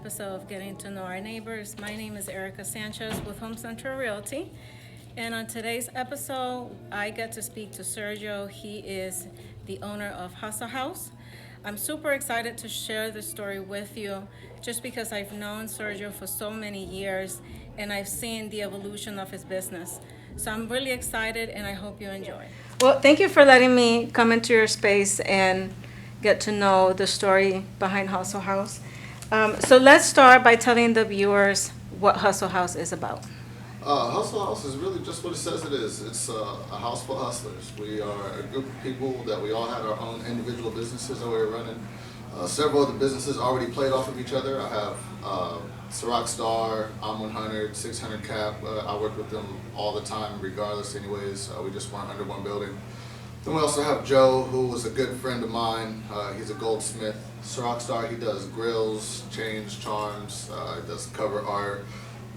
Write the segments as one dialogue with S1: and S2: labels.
S1: episode of Getting to Know Our Neighbors. My name is Erica Sanchez with Home Central Realty. And on today's episode, I get to speak to Sergio. He is the owner of Hustle House. I'm super excited to share this story with you just because I've known Sergio for so many years and I've seen the evolution of his business. So I'm really excited and I hope you enjoy. Well, thank you for letting me come into your space and get to know the story behind Hustle House. So let's start by telling the viewers what Hustle House is about.
S2: Hustle House is really just what it says it is. It's a house for hustlers. We are a group of people that we all had our own individual businesses that we were running. Several of the businesses already played off of each other. I have Ciroc Star, I'm 100, 600 Cap. I work with them all the time regardless anyways. We just weren't under one building. Then we also have Joe, who was a good friend of mine. He's a goldsmith. Ciroc Star, he does grills, chains, charms, he does cover art,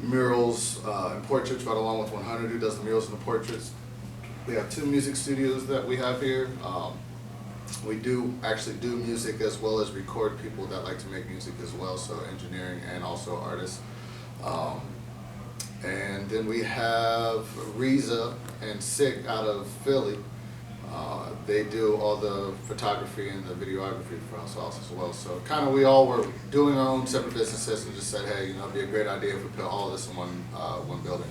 S2: murals, and portraits, right along with 100, who does the murals and the portraits. We have 2 music studios that we have here. We do actually do music as well as record people that like to make music as well, so engineering and also artists. And then we have Riza and Sick out of Philly. They do all the photography and the videography for Hustle House as well. So kind of we all were doing our own separate businesses and just said, hey, it'd be a great idea if we put all this in one building,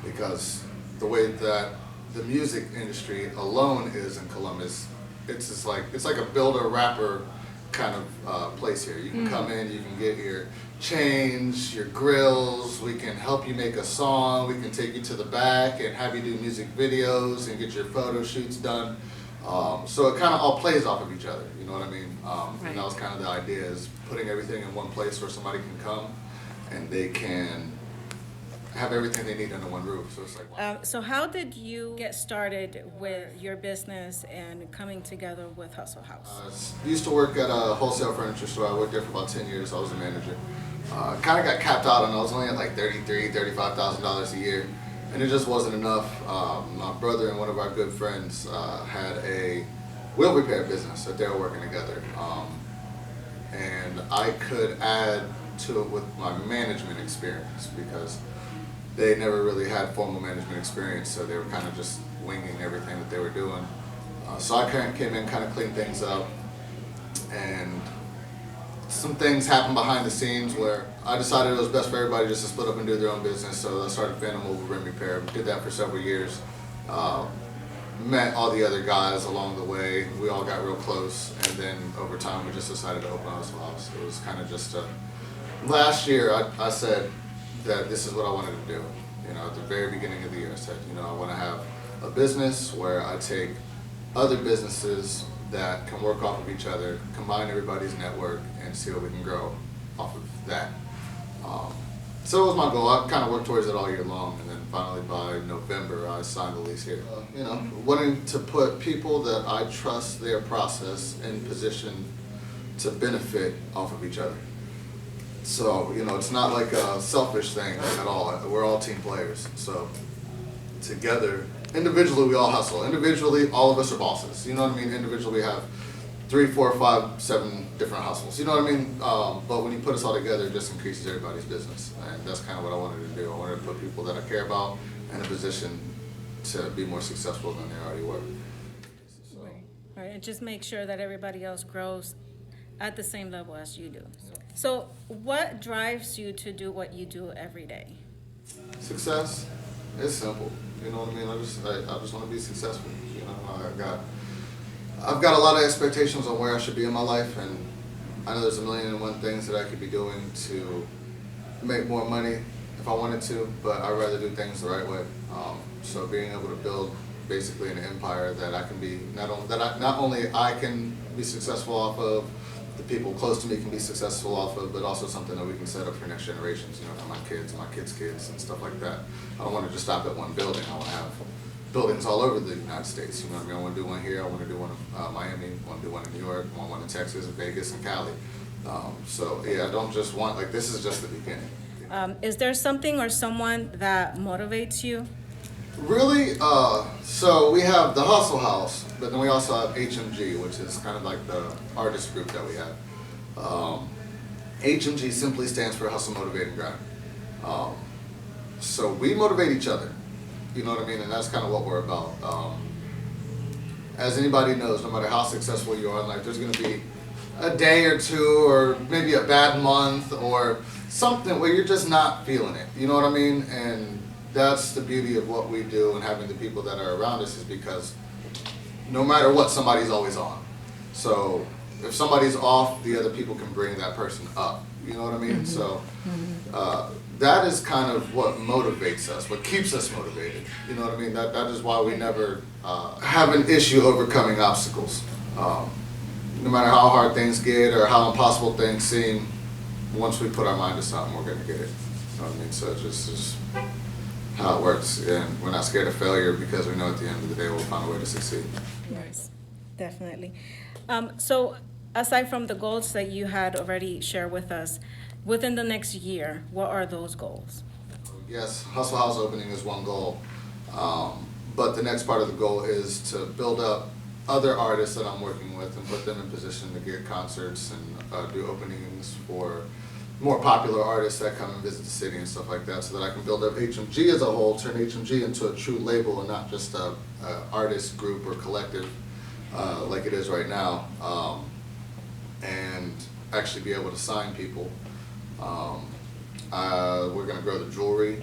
S2: because the way that the music industry alone is in Columbus, it's like a builder rapper kind of place here. You can come in, you can get your chains, your grills, we can help you make a song, we can take you to the back and have you do music videos and get your photo shoots done. So it kind of all plays off of each other, you know what I mean?
S1: Right.
S2: And that was kind of the idea, is putting everything in one place where somebody can come and they can have everything they need under one roof. So it's like, wow.
S1: So how did you get started with your business and coming together with Hustle House?
S2: I used to work at a wholesale furniture store. I worked there for about 10 years. I was a manager. Kind of got capped out on. I was only at like $33,000, $35,000 a year, and it just wasn't enough. My brother and one of our good friends had a wheel repair business that they were working together, and I could add to it with my management experience because they never really had formal management experience, so they were kind of just winging everything that they were doing. So I came in, kind of cleaned things up, and some things happened behind the scenes where I decided it was best for everybody just to split up and do their own business. So I started Phantom Mobile Rim Repair. Did that for several years. Met all the other guys along the way. We all got real close, and then over time we just decided to open Hustle House. It was kind of just last year I said that this is what I wanted to do. At the very beginning of the year, I said, I want to have a business where I take other businesses that can work off of each other, combine everybody's network, and see what we can grow off of that. So it was my goal. I kind of worked towards it all year long, and then finally by November, I signed the lease here. Wanting to put people that I trust their process in position to benefit off of each other. So, it's not like a selfish thing at all. We're all team players. So, together, individually we all hustle. Individually, all of us are bosses. You know what I mean? Individually we have 3, 4, 5, 7 different hustles. You know what I mean? But when you put us all together, it just increases everybody's business. And that's kind of what I wanted to do. I wanted to put people that I care about in a position to be more successful than they already were. So.
S1: Right, and just make sure that everybody else grows at the same level as you do. So what drives you to do what you do every day?
S2: Success. It's simple. You know what I mean? I just want to be successful. I've got a lot of expectations on where I should be in my life, and I know there's a million and one things that I could be doing to make more money if I wanted to, but I'd rather do things the right way. So being able to build basically an empire that I can be not only I can be successful off of, the people close to me can be successful off of, but also something that we can set up for next generations, for my kids and my kids' kids and stuff like that. I don't want to just stop at one building. I want to have buildings all over the United States. I want to do one here, I want to do one in Miami, I want to do one in New York, I want one in Texas, Vegas, and Cali. So yeah, I don't just want, this is just the beginning.
S1: Is there something or someone that motivates you?
S2: Really, so we have the Hustle House, but then we also have HMG, which is kind of like the artist group that we have. HMG simply stands for Hustle, Motivate, and Grind. So we motivate each other, you know what I mean? And that's kind of what we're about. As anybody knows, no matter how successful you are in life, there's going to be a day or two or maybe a bad month or something where you're just not feeling it, you know what I mean? And that's the beauty of what we do and having the people that are around us, is because no matter what, somebody's always on. So if somebody's off, the other people can bring that person up, you know what I mean? So that is kind of what motivates us, what keeps us motivated, you know what I mean? That is why we never have an issue overcoming obstacles. No matter how hard things get or how impossible things seem, once we put our mind to something, we're gonna get it, you know what I mean? So it's just how it works, and we're not scared of failure because we know at the end of the day we'll find a way to succeed.
S1: Yes, definitely. So aside from the goals that you had already shared with us, within the next year, what are those goals?
S2: Yes, Hustle House opening is one goal, but the next part of the goal is to build up other artists that I'm working with and put them in position to get concerts and do openings for more popular artists that come and visit the city and stuff like that, so that I can build up HMG as a whole, turn HMG into a true label and not just a artist group or collective like it is right now, and actually be able to sign people. We're going to grow the jewelry,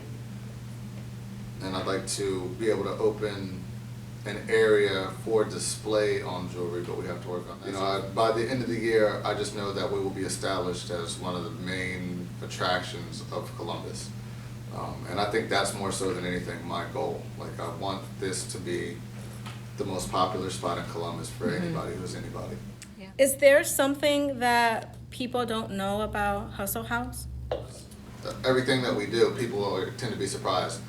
S2: and I'd like to be able to open an area for display on jewelry, but we have to work on that. You know, by the end of the year, I just know that we will be established as one of the main attractions of Columbus. And I think that's more so than anything my goal. Like, I want this to be the most popular spot in Columbus for anybody who's anybody.
S1: Yeah. Is there something that people don't know about Hustle House?
S2: Everything that we do, people tend to be surprised.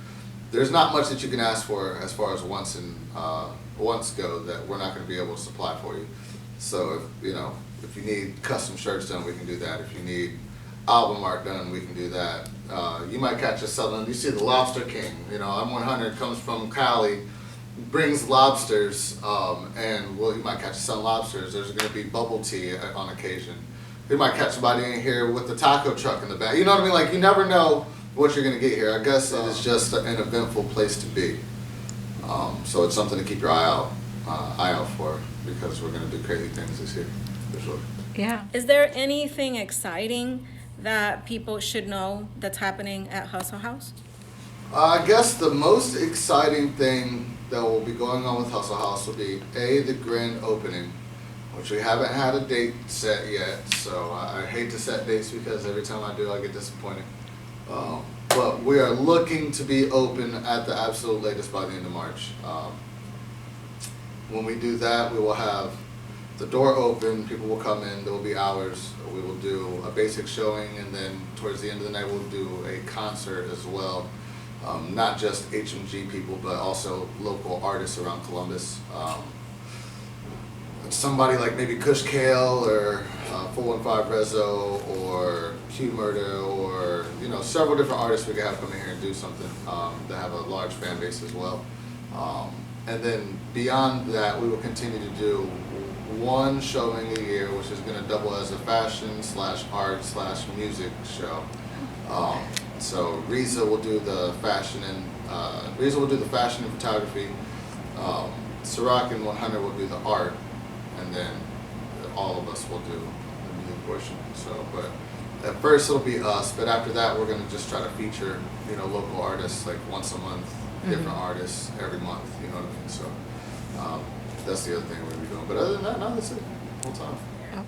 S2: There's not much that you can ask for as far as wants go that we're not going to be able to supply for you. So if you need custom shirts done, we can do that. If you need album art done, we can do that. You might catch us selling. You see the Lobster King. You know, I'm100 comes from Cali, brings lobsters, and you might catch us selling lobsters. There's going to be bubble tea on occasion. You might catch somebody in here with the taco truck in the back. You know what I mean? Like, you never know what you're going to get here. I guess it is just an eventful place to be. So it's something to keep your eye out for, because we're going to do crazy things this year, for sure.
S1: Yeah. Is there anything exciting that people should know that's happening at Hustle House?
S2: I guess the most exciting thing that will be going on with Hustle House will be the grand opening, which we haven't had a date set yet. So I hate to set dates because every time I do, I get disappointed. But we are looking to be open at the absolute latest by the end of March. When we do that, we will have the door open, people will come in, there will be hours. We will do a basic showing, and then towards the end of the night we'll do a concert as well. Not just HMG people, but also local artists around Columbus. Somebody like maybe Kush Kale or 415 Rezo or Q Murder, or several different artists we could have come in here and do something that have a large fan base as well. And then beyond that, we will continue to do one showing a year, which is going to double as a fashion/art/music show. So Riza will do the fashion and photography. Sirac and 100 will do the art, and then all of us will do the music portion. So, but at first it'll be us, but after that we're going to just try to feature, local artists like once a month, different artists every month. You know what I mean? So that's the other thing we're going to be doing. But other than that, no, that's it. Whole time.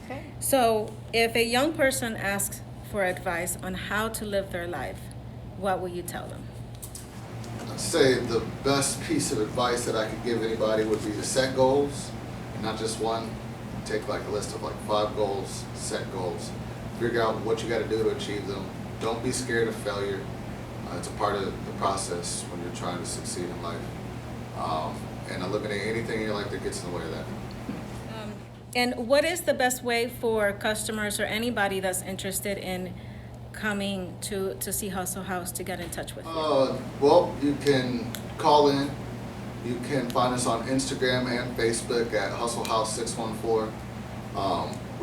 S1: Okay. So if a young person asks for advice on how to live their life, what will you tell them?
S2: I'd say the best piece of advice that I could give anybody would be to set goals, not just one. Take like a list of like 5 goals, set goals. Figure out what you got to do to achieve them. Don't be scared of failure. It's a part of the process when you're trying to succeed in life. And eliminate anything in your life that gets in the way of that.
S1: And what is the best way for customers or anybody that's interested in coming to see Hustle House to get in touch with you?
S2: Well, you can call in. You can find us on Instagram and Facebook at Hustle House 614.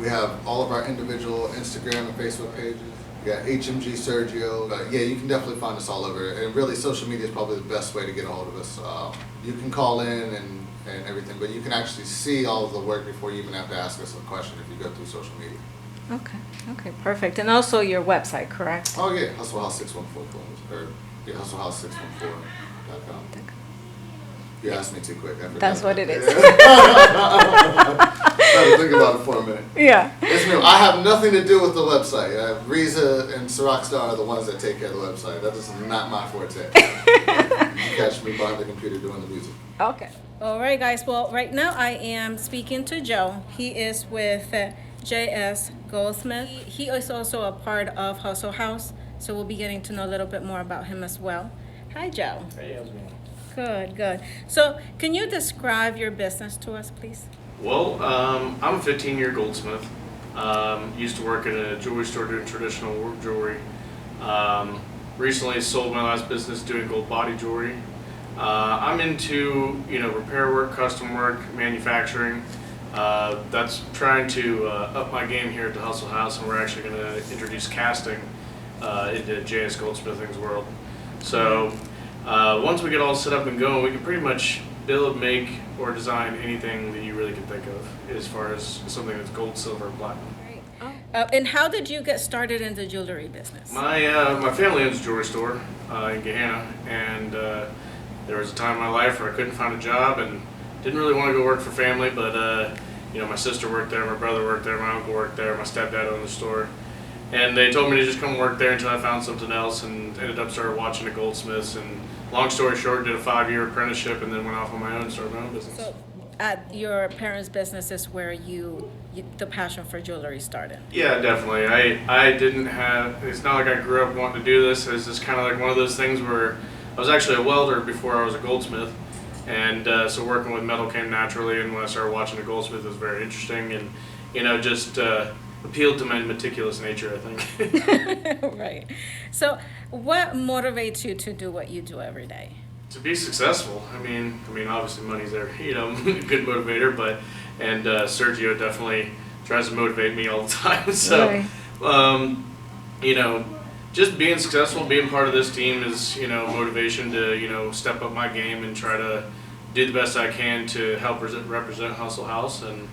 S2: We have all of our individual Instagram and Facebook pages. We got HMG Sergio. Yeah, you can definitely find us all over. And really, social media is probably the best way to get a hold of us. You can call in and everything, but you can actually see all of the work before you even have to ask us a question if you go through social media.
S1: Okay, perfect. And also your website, correct?
S2: Oh yeah, Hustle House 614, or yeah, Hustle House 614.com. You asked me too quick. I forgot.
S1: That's what it is.
S2: I had to think about it for a minute.
S1: Yeah.
S2: It's me. I have nothing to do with the website. Riza and Rockstar are the ones that take care of the website. That is not my forte. You catch me behind the computer doing the music.
S1: Okay. All right, guys. Well, right now I am speaking to Joe. He is with JS Goldsmith. He is also a part of Hustle House, so we'll be getting to know a little bit more about him as well. Hi, Joe.
S3: Hey, how's it going?
S1: Good. So, can you describe your business to us, please?
S3: Well, I'm a 15-year goldsmith. Used to work at a jewelry store doing traditional jewelry. Recently sold my last business doing gold body jewelry. I'm into repair work, custom work, manufacturing. That's trying to up my game here at the Hustle House, and we're actually going to introduce casting into JS Goldsmithing's world. So once we get all set up and going, we can pretty much build, make, or design anything that you really can think of as far as something that's gold, silver, or platinum.
S1: And how did you get started in the jewelry business?
S3: My family owns a jewelry store in Gahanna, and there was a time in my life where I couldn't find a job and didn't really want to go work for family, but my sister worked there, my brother worked there, my uncle worked there, my stepdad owned the store. And they told me to just come work there until I found something else, and ended up started watching the goldsmiths. And long story short, did a 5-year apprenticeship and then went off on my own and started my own business.
S1: So, at your parents' business is where the passion for jewelry started.
S3: Yeah, definitely. I didn't have, it's not like I grew up wanting to do this. It's just kind of like one of those things where I was actually a welder before I was a goldsmith. And so working with metal came naturally, and when I started watching the goldsmith, it was very interesting, and just appealed to my meticulous nature, I think.
S1: Right. So what motivates you to do what you do every day?
S3: To be successful. I mean, obviously money's there, good motivator, and Sergio definitely tries to motivate me all the time. So,
S1: Right.
S3: just being successful, being part of this team is, motivation to, step up my game and try to do the best I can to help represent Hustle House and,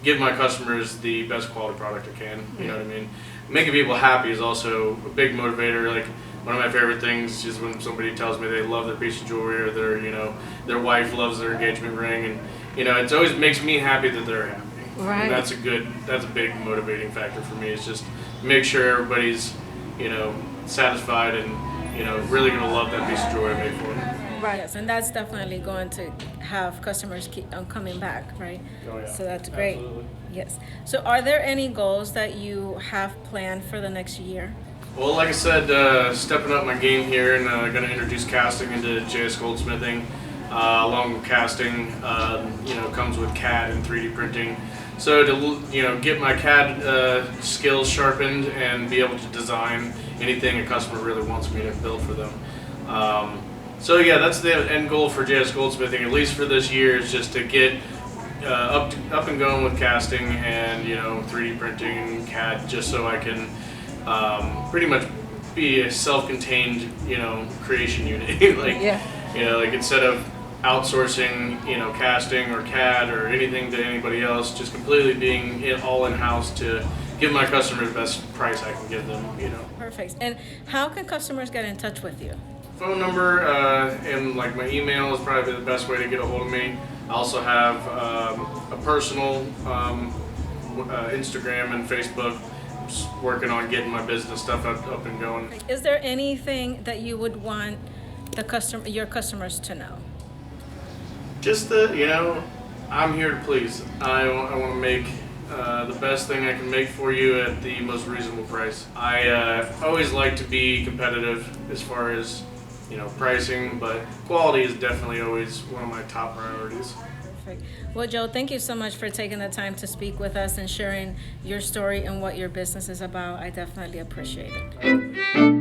S3: give my customers the best quality product I can. You know what I mean? Making people happy is also a big motivator. Like, one of my favorite things is when somebody tells me they love their piece of jewelry, or their wife loves their engagement ring, and it always makes me happy that they're happy.
S1: Right.
S3: And that's a big motivating factor for me. Is just make sure everybody's satisfied and really gonna love that piece of jewelry I made for them.
S1: Right. Yes, and that's definitely going to have customers keep on coming back, right?
S3: Oh yeah.
S1: So that's great.
S3: Absolutely.
S1: Yes. So are there any goals that you have planned for the next year?
S3: Well, like I said, stepping up my game here, and going to introduce casting into JS Goldsmithing. Along with casting, comes with CAD and 3D printing. So to get my CAD skills sharpened and be able to design anything a customer really wants me to build for them. So yeah, that's the end goal for JS Goldsmithing, at least for this year, is just to get up and going with casting and 3D printing and CAD, just so I can pretty much be a self-contained creation unit. Like instead of outsourcing casting or CAD or anything to anybody else, just completely being all in-house to give my customers the best price I can give them.
S1: Perfect. And how can customers get in touch with you?
S3: Phone number and like my email is probably the best way to get a hold of me. I also have a personal Instagram and Facebook. Just working on getting my business stuff up and going.
S1: Is there anything that you would want your customers to know?
S3: Just that I'm here to please. I want to make the best thing I can make for you at the most reasonable price. I always like to be competitive as far as pricing, but quality is definitely always one of my top priorities.
S1: Perfect. Well, Joe, thank you so much for taking the time to speak with us and sharing your story and what your business is about. I definitely appreciate it.